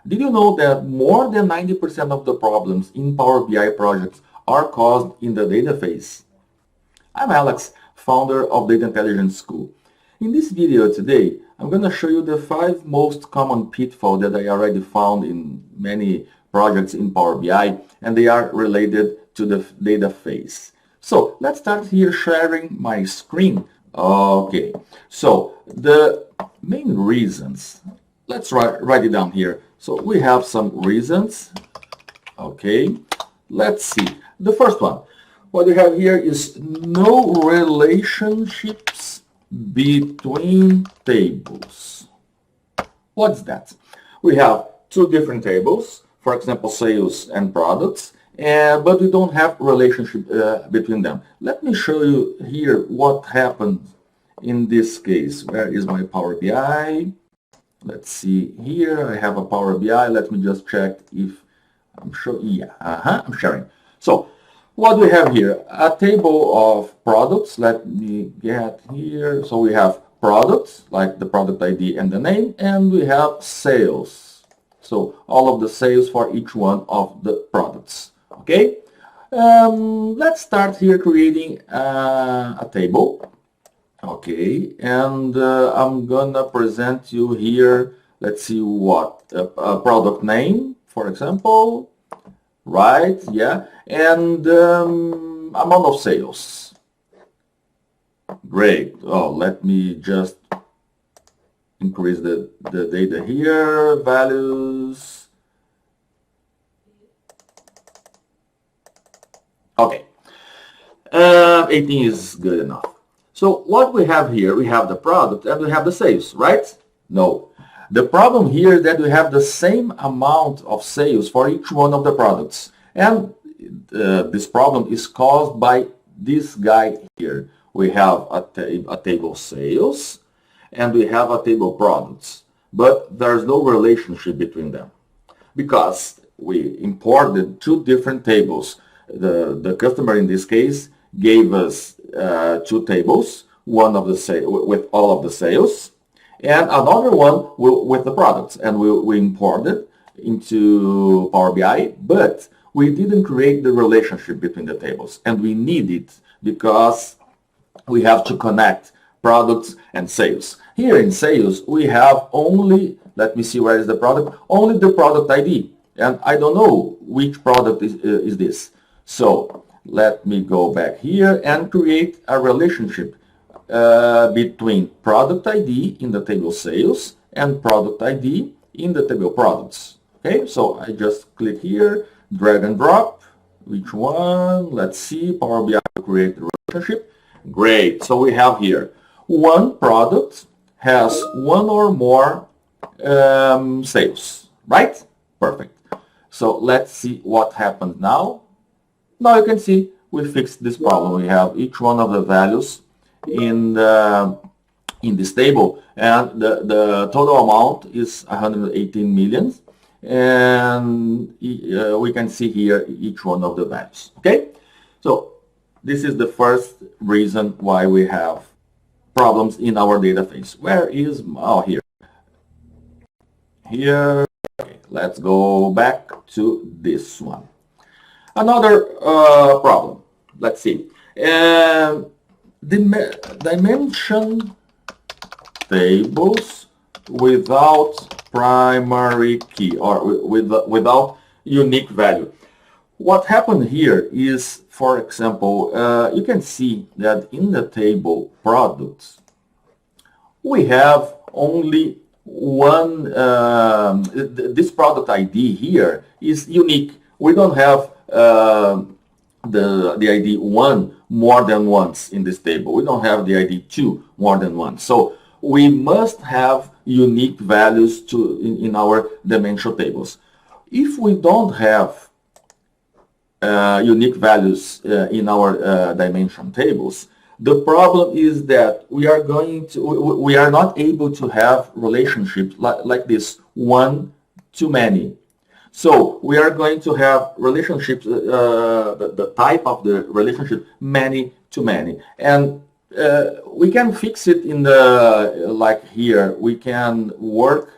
Did you know that more than 90% of the problems in Power BI projects are caused in the data phase? I'm Alex, founder of Data Intelligence School. In this video today, I'm going to show you the 5 most common pitfalls that I already found in many projects in Power BI, and they are related to the data phase. So let's start here sharing my screen. Okay, so the main reasons, let's write it down here. So we have some reasons. Okay, let's see. The first one, what we have here is no relationships between tables. What's that? We have 2 different tables, for example, sales and products, but we don't have relationship between them. Let me show you here what happened in this case. Where is my Power BI? Let's see here. I have a Power BI. Let me just check if I'm sure. Yeah, I'm sharing. So what we have here, a table of products. Let me get here. So we have products, like the product ID and the name, and we have sales. So all of the sales for each one of the products. Okay, let's start here creating a table. Okay, and I'm gonna present you here, let's see what, a product name, for example, right? Yeah, and amount of sales. Great. Oh, let me just increase the data here, values. Okay, 18 is good enough. So what we have here, we have the product and we have the sales, right? No. The problem here is that we have the same amount of sales for each one of the products. And this problem is caused by this guy here. We have a table sales and we have a table products, but there's no relationship between them because we imported 2 different tables. The customer in this case gave us 2 tables, one of the with all of the sales, and another one with the products, and we imported into Power BI, but we didn't create the relationship between the tables, and we need it because we have to connect products and sales. Here in sales, we have only, let me see, where is the product? Only the product ID, and I don't know which product is this. So let me go back here and create a relationship between product ID in the table sales and product ID in the table products. Okay, so I just click here, drag and drop. Which one? Let's see, Power BI to create the relationship. Great, so we have here one product has 1 or more sales, right? Perfect. So let's see what happens now. Now you can see we fixed this problem. We have each one of the values in this table, and the total amount is 118 million, and we can see here each one of the values. Okay, so this is the first reason why we have problems in our database. Where is, oh, here. Okay, let's go back to this one. Another problem, let's see, dimension tables without primary key or without unique value. What happened here is, for example, you can see that in the table products, we have only one, this product ID here is unique. We don't have the ID 1 more than once in this table. We don't have the ID 2 more than once. So we must have unique values in our dimension tables. If we don't have unique values in our dimension tables, the problem is that we are not able to have relationships like this, one to many. So we are going to have relationships, the type of the relationship, many to many. And we can fix it in the, like here, we can work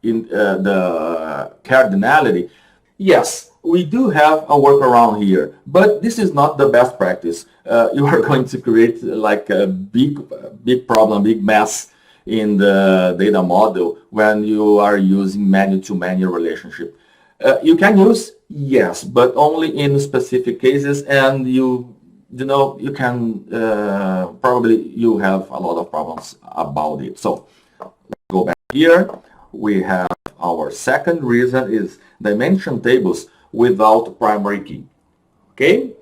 in the cardinality, yes, we do have a workaround here, but this is not the best practice. You are going to create like a big problem, big mess in the data model when you are using many-to-many relationship. You can use, yes, but only in specific cases, and you can probably you have a lot of problems about it. So go back here. We have our second reason is dimension tables without primary key. Okay.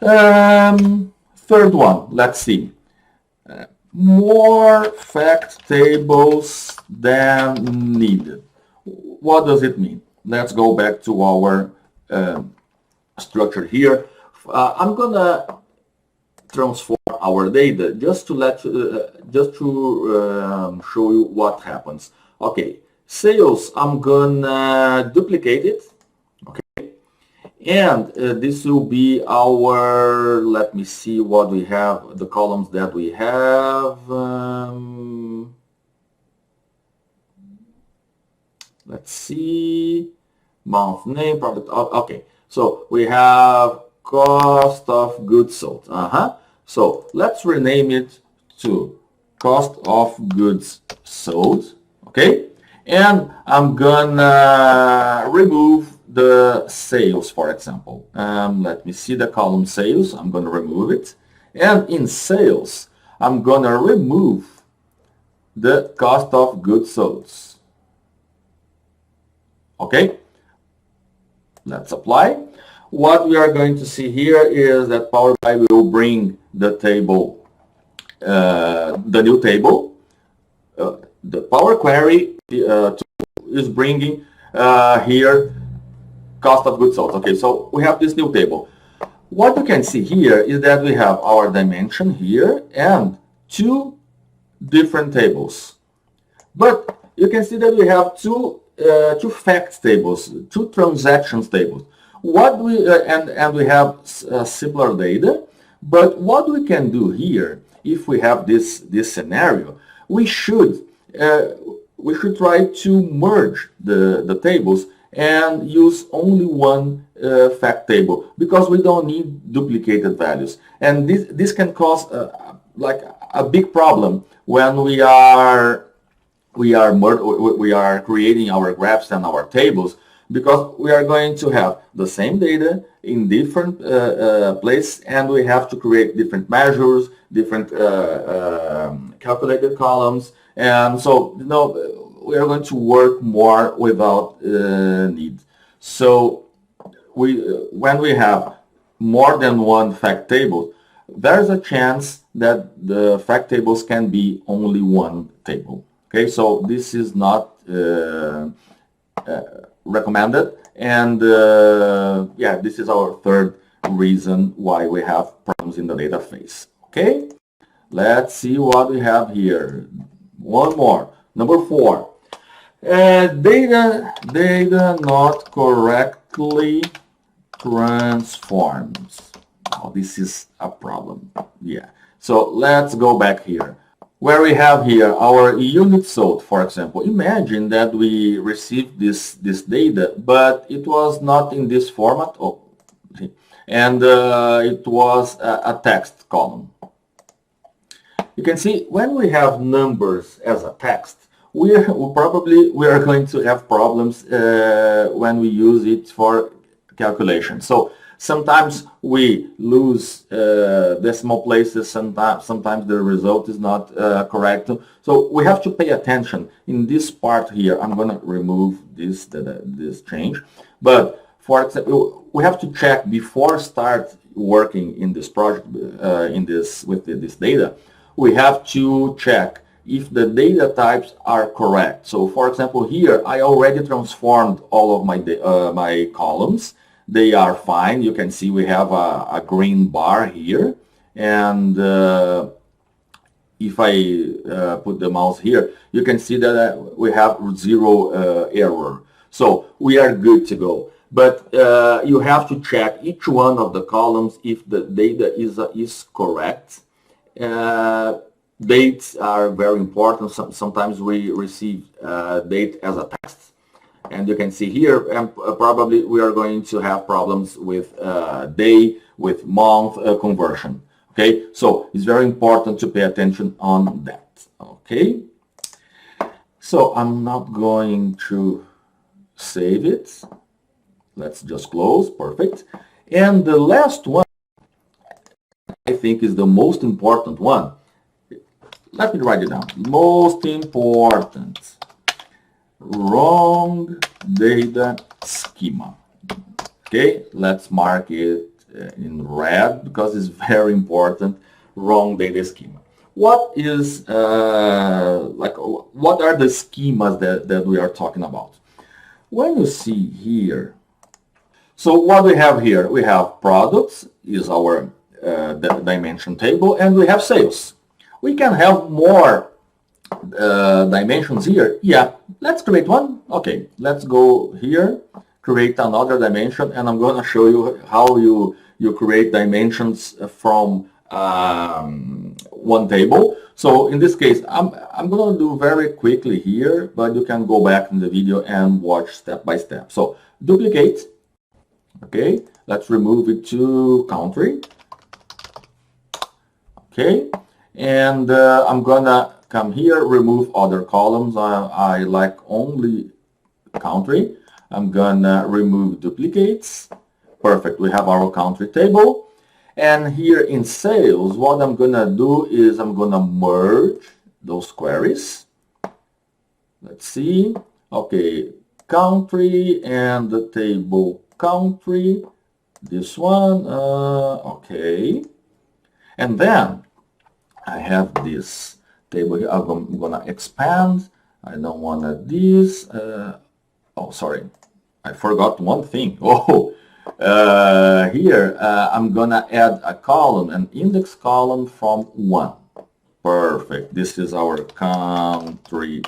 Third one. Let's see. More fact tables than needed. What does it mean? Let's go back to our structure here. I'm gonna transform our data just to show you what happens. Okay, sales, I'm gonna duplicate it. Okay, and this will be our, let me see what we have, the columns that we have. Let's see, month name, product. Okay, so we have cost of goods sold. So let's rename it to cost of goods sold. Okay, and I'm gonna remove the sales, for example. Let me see the column sales. I'm gonna remove it, and in sales, I'm gonna remove the cost of goods sold. Okay, let's apply. What we are going to see here is that Power BI will bring the table, the new table. The Power Query is bringing here cost of goods sold. Okay, so we have this new table. What you can see here is that we have our dimension here and two different tables. But you can see that we have two facts tables, two transactions tables. What we and we have simpler data, but what we can do here, if we have this scenario, we should try to merge the tables and use only one fact table, because we don't need duplicated values, and this can cause like a big problem when we are creating our graphs and our tables, because we are going to have the same data in different places, and we have to create different measures, different calculated columns, and so we are going to work more without need. So when we have more than one fact table, there's a chance that the fact tables can be only one table. Okay, so this is not recommended, and yeah, this is our third reason why we have problems in the data phase. Okay, let's see what we have here. One more, number 4. Data not correctly transforms. Oh, this is a problem. Yeah, so let's go back here. Where we have here our unit sold, for example. Imagine that we received this data, but it was not in this format. Oh, okay. And it was a text column. You can see when we have numbers as a text, we are going to have problems when we use it for calculation. So sometimes we lose decimal places, sometimes the result is not correct. So we have to pay attention in this part here. I'm going to remove this change. But for example, we have to check before start working in this project, with this data. We have to check if the data types are correct. So for example, here I already transformed all of my columns. They are fine. You can see we have a green bar here, and if I put the mouse here, you can see that we have 0 error. So we are good to go. But you have to check each one of the columns if the data is correct. Dates are very important. Sometimes we receive date as a text. And you can see here, and probably we are going to have problems with day, with month conversion. Okay, so it's very important to pay attention on that. Okay, so I'm not going to save it. Let's just close. Perfect. And the last one, I think, is the most important one. Let me write it down. Most important. Wrong data schema. Okay, let's mark it in red because it's very important. Wrong data schema. What is what are the schemas that we are talking about? When you see here, so what we have here, we have products is our dimension table, and we have sales. We can have more dimensions here. Yeah, let's create one. Okay, let's go here, create another dimension, and I'm going to show you how you create dimensions from one table. So in this case, I'm going to do very quickly here, but you can go back in the video and watch step by step. So duplicate. Okay, let's remove it to country. Okay, and I'm gonna come here, remove other columns. I like only country. I'm gonna remove duplicates. Perfect, we have our country table. And here in sales, what I'm gonna do is I'm gonna merge those queries. Let's see. Okay, country and the table country. This one, okay. And then I have this table here. I'm gonna expand. I don't want this. Oh, sorry, I forgot one thing. Oh, here I'm gonna add a column, an index column from 1. Perfect. This is our country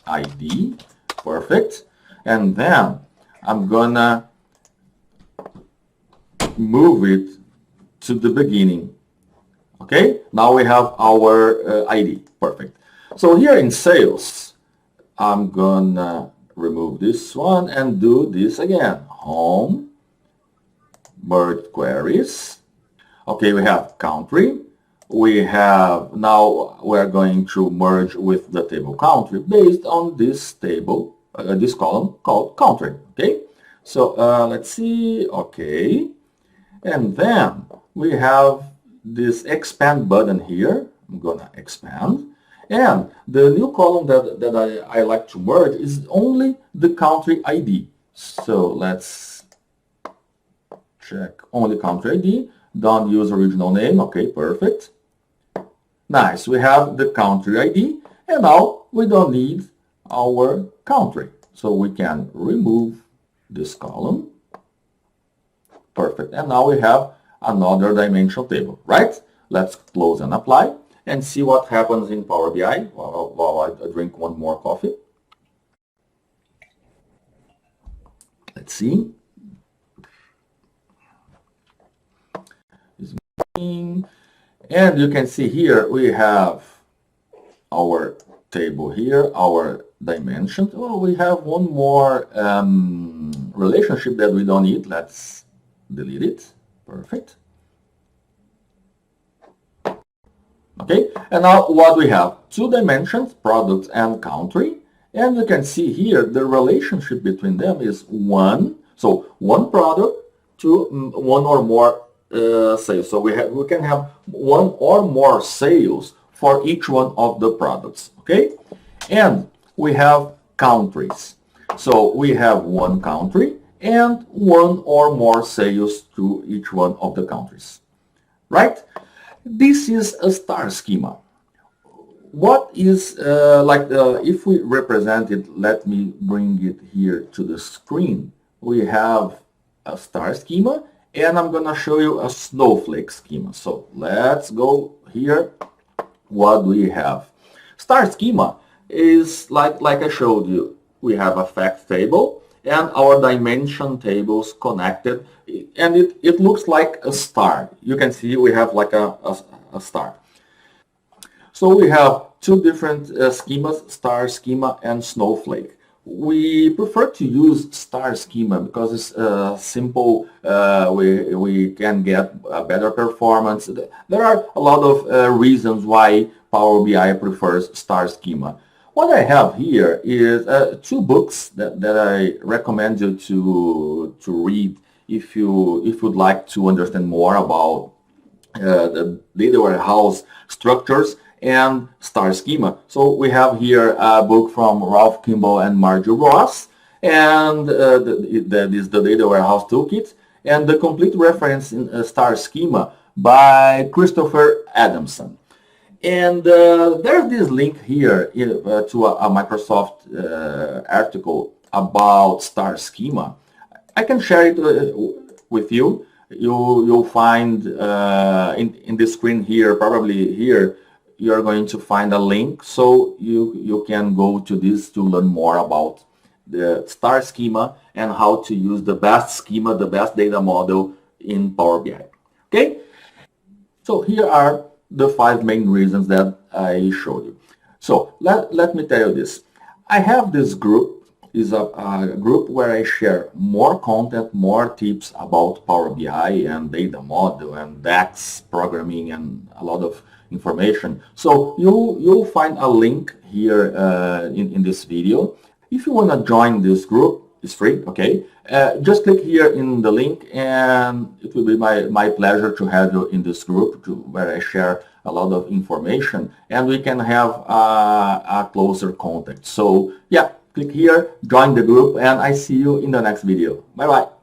ID. Perfect. And then I'm gonna move it to the beginning. Okay, now we have our ID. Perfect. So here in sales, I'm gonna remove this one and do this again. Home, merge queries. Okay, we have country. We have, now we're going to merge with the table country based on this table, this column called country. Okay, so let's see. Okay, and then we have this expand button here. I'm gonna expand, and the new column that I like to merge is only the country ID. So let's check only country ID. Don't use original name. Okay, perfect. Nice. We have the country ID, and now we don't need our country, so we can remove this column. Perfect. And now we have another dimensional table, right? Let's close and apply and see what happens in Power BI while I drink one more coffee. Let's see. And you can see here we have our table here, our dimension. Well, we have one more relationship that we don't need. Let's delete it. Perfect. Okay, and now what we have? 2 dimensions, products and country. And you can see here the relationship between them is 1. So 1 product to 1 or more sales. So we can have 1 or more sales for each one of the products. Okay, and we have countries. So we have 1 country and 1 or more sales to each one of the countries, right? This is a star schema. What is, if we represent it, let me bring it here to the screen. We have a star schema, and I'm going to show you a snowflake schema. So let's go here. What do we have? Star schema is like I showed you. We have a fact table and our dimension tables connected, and it looks like a star. You can see we have like a star. So we have two different schemas, star schema and snowflake. We prefer to use star schema because it's simple. We can get a better performance. There are a lot of reasons why Power BI prefers star schema. What I have here is two books that I recommend you to read if you'd like to understand more about the data warehouse structures and star schema. So we have here a book from Ralph Kimball and Margie Ross, and that is the data warehouse toolkit, and the complete reference in star schema by Christopher Adamson. And there's this link here to a Microsoft article about star schema. I can share it with you. You'll find in the screen here, probably here, you're going to find a link so you can go to this to learn more about the star schema and how to use the best schema, the best data model in Power BI. Okay? So here are the 5 main reasons that I showed you. So let me tell you this. I have this group, is a group where I share more content, more tips about Power BI and data model and DAX programming and a lot of information. So you'll find a link here in this video. If you want to join this group, it's free, okay? Just click here in the link and it will be my pleasure to have you in this group where I share a lot of information and we can have a closer contact. So yeah, click here, join the group, and I see you in the next video. Bye-bye.